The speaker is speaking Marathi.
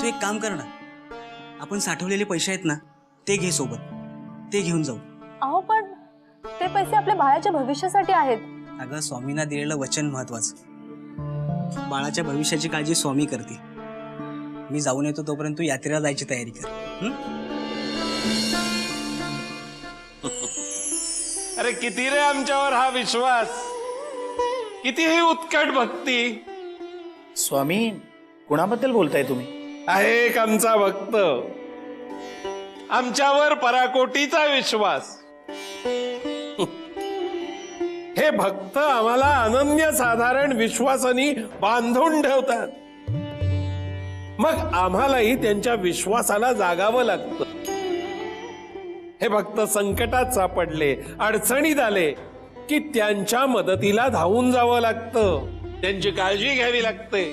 तू एक काम कर ना, आपण साठवलेले पैसे आहेत ना ते घे सोबत, ते घेऊन जाऊ. अहो पण ते पैसे आपल्या बाळाच्या भविष्यासाठी आहेत. अगं स्वामींना दिलेलं वचन महत्वाचं. बाळाच्या भविष्याची काळजी स्वामी करते. मी जाऊन येतो तोपर्यंत तू यात्रेला जायची तयारी कर. अरे किती रे आमच्यावर हा विश्वास, किती ही उत्कट भक्ती. स्वामी कुणाबद्दल बोलताय तुम्ही? आहे एक आमचा भक्त, आमच्यावर पराकोटीचा विश्वास. हे भक्त आम्हाला अनन्यसाधारण विश्वासाने बांधून ठेवतात. मग आम्हालाही त्यांच्या विश्वासाला जागावं लागतं. हे भक्त संकटात सापडले, अडचणीत आले की त्यांच्या मदतीला धावून जावं लागतं, त्यांची काळजी घ्यावी लागते.